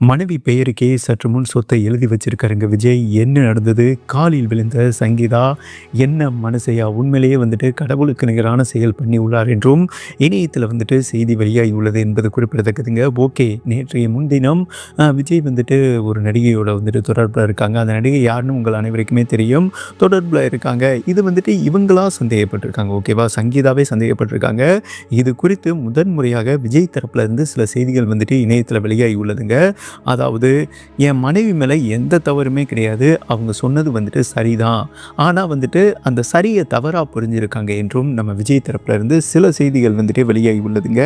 மனைவி பெயருக்கே சற்று முன் சொத்தை எழுதி வச்சிருக்காருங்க விஜய். என்ன நடந்தது? காலில் விழுந்த சங்கீதா என்ன மனசையா உண்மையிலேயே வந்துட்டு கடவுளுக்கு நிகரான செயல் பண்ணி உள்ளார் என்றும் இணையத்தில் வந்துட்டு செய்தி வெளியாகி உள்ளது என்பது குறிப்பிடத்தக்கதுங்க. ஓகே, நேற்றைய முன்தினம் விஜய் வந்துட்டு ஒரு நடிகையோட வந்துட்டு தொடர்பில் இருக்காங்க. அந்த நடிகை யாருன்னு உங்கள் அனைவருக்குமே தெரியும். தொடர்பில் இருக்காங்க. இது வந்துட்டு இவங்களா சந்தேகப்பட்டிருக்காங்க. ஓகேவா, சங்கீதாவே சந்தேகப்பட்டிருக்காங்க. இது குறித்து முதன்முறையாக விஜய் தரப்புல இருந்து சில செய்திகள் வந்துட்டு இணையத்தில் வெளியாகி உள்ளதுங்க. அதாவது, என் மனைவி மேலே எந்த தவறுமே கிடையாது, அவங்க சொன்னது வந்துட்டு சரிதான், ஆனால் வந்துட்டு அந்த சரியை தவறாக புரிஞ்சிருக்காங்க என்றும் நம்ம விஜய் தரப்புல இருந்து சில செய்திகள் வந்துட்டு வெளியாகி உள்ளதுங்க.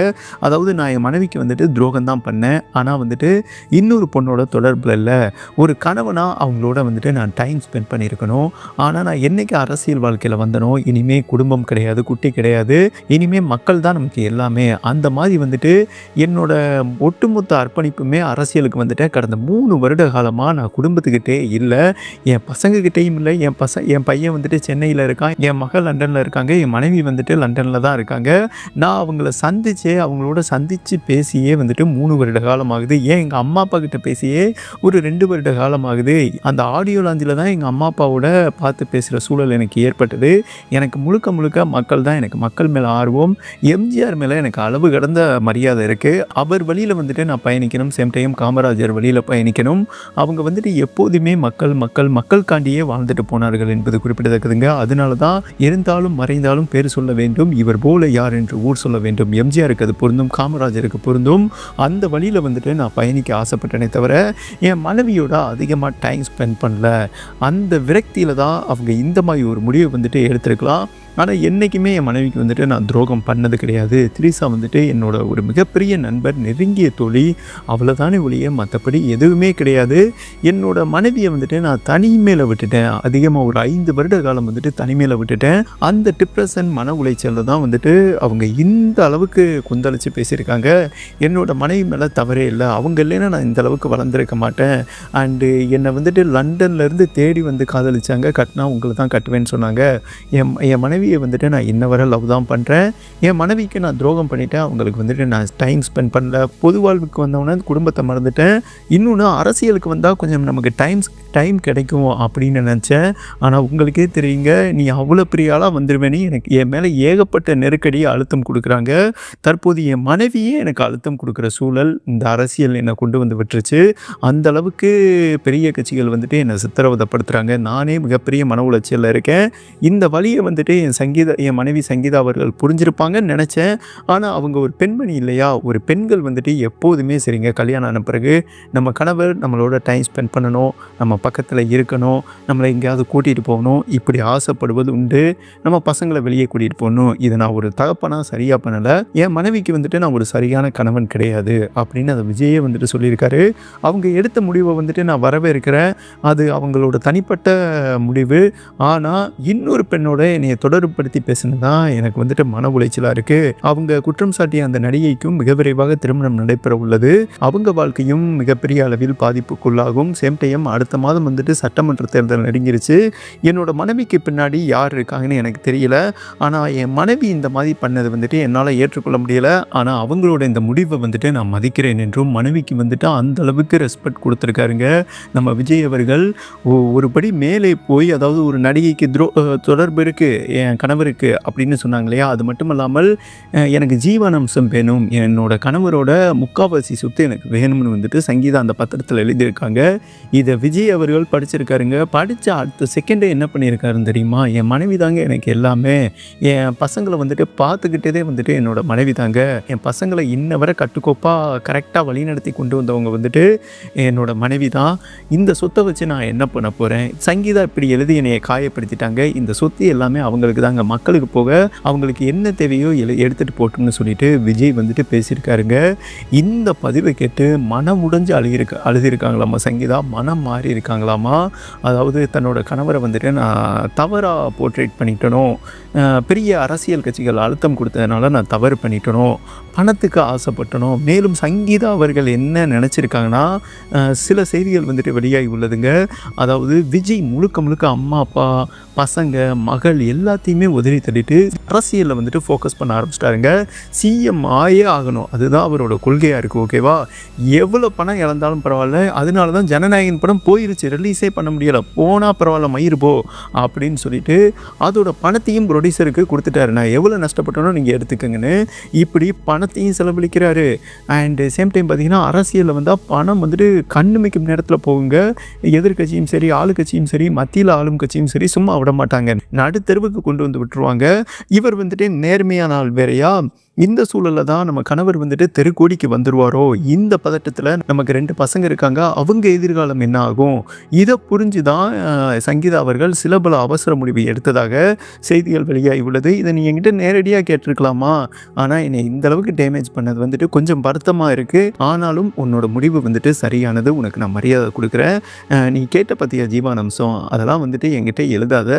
அதாவது, நான் என் மனைவிக்கு வந்துட்டு துரோகம் தான் பண்ணேன், ஆனால் வந்துட்டு இன்னொரு பொண்ணோட தொடர்பில் இல்லை, ஒரு கணவனாக அவங்களோட வந்துட்டு நான் டைம் ஸ்பெண்ட் பண்ணியிருக்கணும். ஆனால் நான் என்னைக்கு அரசியல் வாழ்க்கையில் வந்தனோ, இனிமேல் குடும்பம் கிடையாது, குட்டி கிடையாது, இனிமேல் மக்கள் தான் நமக்கு எல்லாமே, அந்த மாதிரி வந்துட்டு என்னோட ஒட்டுமொத்த அர்ப்பணிப்புமே அரசியலுக்கு வந்துட்டேன். கடந்த 3 வருட காலமாக நான் குடும்பத்துக்கிட்டே இல்லை, என் பசங்கக்கிட்டேயும் இல்லை. என் பையன் வந்துட்டு சென்னையில் இருக்கான், என் மகள் லண்டனில் இருக்காங்க, என் மனைவி வந்துட்டு லண்டனில் தான் இருக்காங்க. நான் அவங்கள அவங்களோட சந்தித்து பேசியே வந்துட்டு 3 வருட காலமாகுது. ஏன் எங்கள் அம்மா அப்பா கிட்ட பேசியே ஒரு 2 வருட காலமாகுது. அந்த ஆடியோ லாஞ்சில் தான் எங்கள் அம்மா அப்பாவோட பார்த்து பேசுகிற சூழல் எனக்கு ஏற்பட்டது. எனக்கு முழுக்க முழுக்க மக்கள் தான், எனக்கு மக்கள் மேலே ஆர்வம். எம்ஜிஆர் மேலே எனக்கு அளவு கடந்த மரியாதை இருக்குது. அவர் வழியில் வந்துட்டு நான் பயணிக்கணும். சேம் டைம் காமராஜர் வழியில் பயணிக்கணும். அவங்க வந்துட்டு எப்போதுமே மக்களுக்காண்டியே வாழ்ந்துட்டு போனார்கள் என்பது குறிப்பிடத்தக்கதுங்க. அதனால தான் இருந்தாலும் மறைந்தாலும் பேர் சொல்ல வேண்டும், இவர் போல யார் என்று ஊர் சொல்ல வேண்டும். எம்ஜிஆருக்கு அது பொருந்தும், காமராஜருக்கு பொருந்தும். அந்த வழியில் வந்துட்டு நான் பயணிக்க ஆசைப்பட்டனே தவிர என் மனைவியோட அதிகமாக டைம் ஸ்பெண்ட் பண்ணல. அந்த விரக்தியில் தான் அவங்க இந்த மாதிரி ஒரு முடிவை வந்துட்டு எடுத்திருக்கலாம். ஆனால் என்றைக்குமே என் மனைவிக்கு வந்துட்டு நான் துரோகம் பண்ணது கிடையாது. திரிசா வந்துட்டு என்னோட ஒரு மிகப்பெரிய நண்பர், நெருங்கிய தோழி, அவ்வளோதானே ஒழிய மற்றபடி எதுவுமே கிடையாது. என்னோட மனைவியை வந்துட்டு நான் தனிமையில் விட்டுட்டேன். அதிகமாக ஒரு 5 வருட காலம் வந்துட்டு தனிமையில் விட்டுட்டேன். அந்த டிப்ரெஷன், மன உளைச்சலில் தான் வந்துட்டு அவங்க இந்த அளவுக்கு கொந்தளித்து பேசியிருக்காங்க. என்னோட மனைவி மேலே தவறே இல்லை, அவங்க இல்லைன்னா நான் இந்த அளவுக்கு வளர்ந்துருக்க மாட்டேன். அண்டு என்னை வந்துட்டு லண்டன்லேருந்து தேடி வந்து காதலிச்சாங்க. கட்டினா உங்களை தான் கட்டுவேன்னு சொன்னாங்க. என் மனைவி வந்துட்டு நான் இன்ன வரை லவ் தான் பண்ணுறேன். என் மனைவிக்கு நான் துரோகம் பண்ணிட்டேன். அவங்களுக்கு வந்துட்டு நான் டைம் ஸ்பெண்ட் பண்ணல. பொது வாழ்வுக்கு வந்தவொடனே குடும்பத்தை மறந்துட்டேன். இன்னொன்று, அரசியலுக்கு வந்தால் கொஞ்சம் நமக்கு டைம் கிடைக்கும் அப்படின்னு நினச்சேன். ஆனால் உங்களுக்கே தெரியுங்க, நீ அவ்வளோ பெரிய ஆளாக வந்துடுவேன்னு எனக்கு என் மேலே ஏகப்பட்ட நெருக்கடி, அழுத்தம் கொடுக்குறாங்க. தற்போது என் மனைவியே எனக்கு அழுத்தம் கொடுக்குற சூழல் இந்த அரசியல் என்னை கொண்டு வந்து விட்டுருச்சு. அந்த அளவுக்கு பெரிய கட்சிகள் வந்துட்டு என்னை சித்திரவதைப்படுத்துகிறாங்க. நானே மிகப்பெரிய மன உளைச்சலில் இருக்கேன். இந்த வழியை வந்துட்டு என் மனைவி சங்கீதா அவர்கள் புரிஞ்சிருப்பாங்கன்னு நினச்சேன். ஆனால் அவங்க ஒரு பெண்மணி இல்லையா? ஒரு பெண்கள் வந்துட்டு எப்போதுமே சரிங்க, கல்யாணம் ஆன பிறகு நம்ம கணவர் நம்மளோட டைம் ஸ்பெண்ட் பண்ணணும், நம்ம பக்கத்தில் இருக்கணும், நம்மளை எங்கேயாவது கூட்டிகிட்டு போகணும், இப்படி ஆசைப்படுவது உண்டு. நம்ம பசங்களை வெளியே கூட்டிகிட்டு போகணும். இதை நான் ஒரு தகப்பனாக சரியாக பண்ணலை. என் மனைவிக்கு வந்துட்டு நான் ஒரு சரியான கணவன் கிடையாது அப்படின்னு அதை விஜயே வந்துட்டு சொல்லியிருக்காரு. அவங்க எடுத்த முடிவை வந்துட்டு நான் வரவேற்கிறேன். அது அவங்களோட தனிப்பட்ட முடிவு. ஆனால் இன்னொரு பெண்ணோட என்னை தொடர்புபடுத்தி பேசினது தான் எனக்கு வந்துட்டு மன உளைச்சலாக இருக்குது. அவங்க குற்றம் சாட்டிய அந்த நடிகைக்கும் மிக விரைவாக திருமணம் நடைபெற உள்ளது. அவங்க வாழ்க்கையும் மிகப்பெரிய அளவில் பாதிப்புக்குள்ளாகும். சேம் டைம் அடுத்த மாதம் வந்துட்டு சட்டமன்ற தேர்தல் நெருங்கிருச்சு. என்னோட மனைவிக்கு பின்னாடி யார் இருக்காங்கன்னு எனக்கு தெரியல. ஆனால் என் மனைவி இந்த மாதிரி பண்ணது வந்துட்டு என்னால் ஏற்றுக்கொள்ள முடியலை. ஆனால் அவங்களோட இந்த முடிவை வந்துட்டு நான் மதிக்கிறேன் என்றும் மனைவிக்கு வந்துட்டு அந்த அளவுக்கு ரெஸ்பெக்ட் கொடுத்துருக்காருங்க நம்ம விஜய் அவர்கள். ஒரு படி மேலே போய், அதாவது ஒரு நடிகைக்கு தொடர்பு இருக்குது என் கணவருக்கு அப்படின்னு சொன்னாங்க இல்லையா? அது மட்டும் இல்லாமல் எனக்கு ஜீவனாம்சம் வேணும், என்னோட கணவரோட 3/4 சொத்து எனக்கு வேணும்னு வந்துட்டு சங்கீதா அந்த பத்திரத்தில் எழுதியிருக்காங்க. இதை விஜய் அவர்கள் படிச்சிருக்காருங்க. படித்த அடுத்த செகண்டே என்ன பண்ணியிருக்காருன்னு தெரியுமா? என் மனைவி தாங்க எனக்கு எல்லாமே, என் பசங்களை வந்துட்டு பார்த்துக்கிட்டதே வந்துட்டு என்னோட மனைவி தாங்க, என் பசங்களை இன்ன வரை கட்டுக்கோப்பாக கரெக்டாக வழிநடத்தி கொண்டு வந்தவங்க வந்துட்டு என்னோட மனைவி தான். இந்த சொத்தை வச்சு நான் என்ன பண்ண போகிறேன்? சங்கீதா இப்படி எழுதி என்னையை காயப்படுத்திட்டாங்க. இந்த சொத்து எல்லாமே அவங்களுக்கு தாங்க, மக்களுக்கு போக அவங்களுக்கு என்ன தேவையோ எடுத்துகிட்டு போட்டோம்னு சொல்லிட்டு விஜய் வந்துட்டு பேசியிருக்காருங்க. இந்த பதிவை கேட்டு மனம் உடைஞ்சு அழுதிருக்காங்களாமா சங்கீதா. மனம் மாறி இருக்காங்களாமா. அதாவது தன்னோட கணவரை வந்துட்டு நான் தவறாக போர்ட்ரேட் பண்ணிட்டனோ, பெரிய அரசியல் கட்சிகள் அழுத்தம் கொடுத்ததுனால நான் தவறு பண்ணிட்டனோ, பணத்துக்கு ஆசைப்பட்டனோ. மேலும் சங்கீதா அவர்கள் என்ன நினச்சிருக்காங்கன்னா, சில செய்திகள் வந்துட்டு வெளியாகி உள்ளதுங்க. அதாவது விஜய் முழுக்க அம்மா அப்பா, பசங்க, மகள் எல்லாத்தையும் எல்லாத்தையுமே உதறி தள்ளிட்டு அரசியலில் வந்துட்டு ஃபோக்கஸ் பண்ண ஆரம்பிச்சிட்டாருங்க. சிஎம் ஆயே ஆகணும், அதுதான் அவரோட கொள்கையாக இருக்குது. ஓகேவா, எவ்வளோ பணம் இழந்தாலும் பரவாயில்ல, அதனால தான் ஜனநாயகன் படம் போயிருச்சு, ரிலீஸே பண்ண முடியலை, போனால் பரவாயில்ல மயிர் போ அப்படின்னு சொல்லிட்டு அதோட பணத்தையும் ப்ரொடியூசருக்கு கொடுத்துட்டாரு. நான் எவ்வளோ நஷ்டப்பட்டனோ நீங்கள் எடுத்துக்கங்கன்னு இப்படி பணத்தையும் செலவழிக்கிறாரு. அண்டு சேம் டைம் பார்த்திங்கன்னா அரசியலில் வந்தால் பணம் வந்துட்டு கண்ணுமைக்கும் நேரத்தில் போகுங்க. எதிர்கட்சியும் சரி ஆளுங்கட்சியும் சரி மத்தியில் ஆளும் கட்சியும் சரி சும்மா விட மாட்டாங்க, நடுத்தெருவுக்கு கொண்டு வந்து விட்டுருவாங்க. இவர் வந்துட்டு நேர்மையான ஆள் வேறையா, இந்த சூழலில் தான் நம்ம கணவர் வந்துட்டு தெருக்கோடிக்கு வந்துடுவாரோ, இந்த பதட்டத்தில் நமக்கு 2 பசங்க இருக்காங்க, அவங்க எதிர்காலம் என்ன ஆகும், இதை புரிஞ்சு தான் சங்கீதா அவர்கள் சில பல அவசர முடிவு எடுத்ததாக செய்திகள் வெளியாகி உள்ளது. இதை நீ என்கிட்ட நேரடியாக கேட்டிருக்கலாமா, ஆனால் என்னை இந்த அளவுக்கு டேமேஜ் பண்ணது வந்துட்டு கொஞ்சம் வருத்தமாக இருக்குது. ஆனாலும் உன்னோட முடிவு வந்துட்டு சரியானது, உனக்கு நான் மரியாதை கொடுக்குறேன். நீ கேட்ட பற்றிய ஜீவானம்சம் அதெல்லாம் வந்துட்டு என்கிட்ட எழுதாத,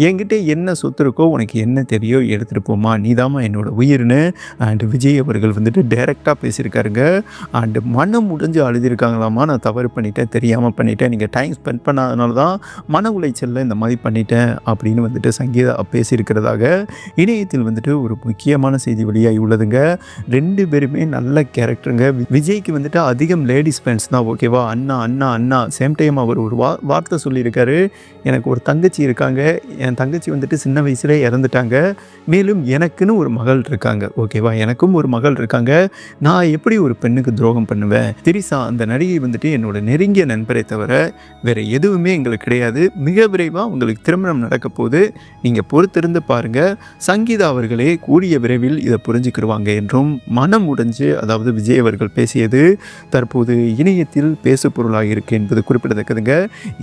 என்கிட்ட என்ன சொத்து இருக்கோ உனக்கு என்ன தெரியும் எடுத்துகிட்டு போமா, நீதாம்மா என்னோட உயிர்னு அண்டு விஜய் அவர்கள் வந்துட்டு டைரெக்டாக பேசியிருக்காருங்க. அண்டு மனம் முடிஞ்சு அழுதிருக்காங்களாமா, நான் தவறு பண்ணிட்டேன், தெரியாமல் பண்ணிட்டேன், நீங்கள் டைம் ஸ்பெண்ட் பண்ணாதனால தான் மன உளைச்சலில் இந்த மாதிரி பண்ணிட்டேன் அப்படின்னு வந்துட்டு சங்கீதா பேசியிருக்கிறதாக இணையத்தில் வந்துட்டு ஒரு முக்கியமான செய்தி வெளியாகி உள்ளதுங்க. 2 பேருமே நல்ல கேரக்டருங்க. விஜய்க்கு வந்துட்டு அதிகம் லேடிஸ் ஃபேன்ஸ் தான். ஓகேவா, அண்ணா அண்ணா அண்ணா. சேம் டைம் அவர் ஒரு வார்த்தை சொல்லியிருக்காரு, எனக்கு ஒரு தங்கச்சி இருக்காங்க, என் தங்கச்சி வந்துட்டு சின்ன வயசுல இறந்துட்டாங்க, மேலும் எனக்குன்னு ஒரு மகள் இருக்காங்க. ஓகேவா, எனக்கும் ஒரு மகள் இருக்காங்க, நான் எப்படி ஒரு பெண்ணுக்கு துரோகம் பண்ணுவேன். திரிசா அந்த நடிகை வந்துட்டு என்னோட நெருங்கிய நண்பரை தவிர வேறு எதுவுமே எங்களுக்கு கிடையாது. மிக விரைவாக உங்களுக்கு திருமணம் நடக்க போது, நீங்கள் பொறுத்திருந்து பாருங்கள். சங்கீதா அவர்களே கூடிய விரைவில் இதை புரிஞ்சுக்கிடுவாங்க என்றும் மனம் உடைஞ்சு, அதாவது விஜய் அவர்கள் பேசியது தற்போது இணையத்தில் பேசு பொருளாக இருக்குது என்பது குறிப்பிடத்தக்கதுங்க.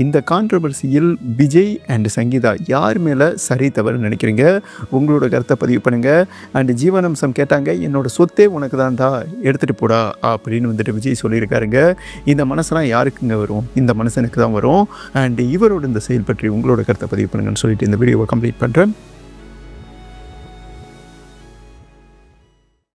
இந்த கான்ட்ரவர்சியில் விஜய் அண்ட் சங்கீதா யார் மேலே சரி தவறு நினைக்கிறீங்க, உங்களோட கருத்தை பதிவு பண்ணுங்கள். அண்ட் ஜீவனம்சம் கேட்டாங்க, என்னோட சொத்தே உனக்கு தான்டா, எடுத்துகிட்டு போடா அப்படின்னு வந்துட்டு விஜய் சொல்லியிருக்காருங்க. இந்த மனசெல்லாம் யாருக்குங்க வரும், இந்த மனுஷனுக்கு தான் வரும். அண்ட் இவரோட இந்த செயல் பற்றி உங்களோட கருத்தை பதிவு பண்ணுங்கன்னு சொல்லிட்டு இந்த வீடியோவை கம்ப்ளீட் பண்ணுறேன்.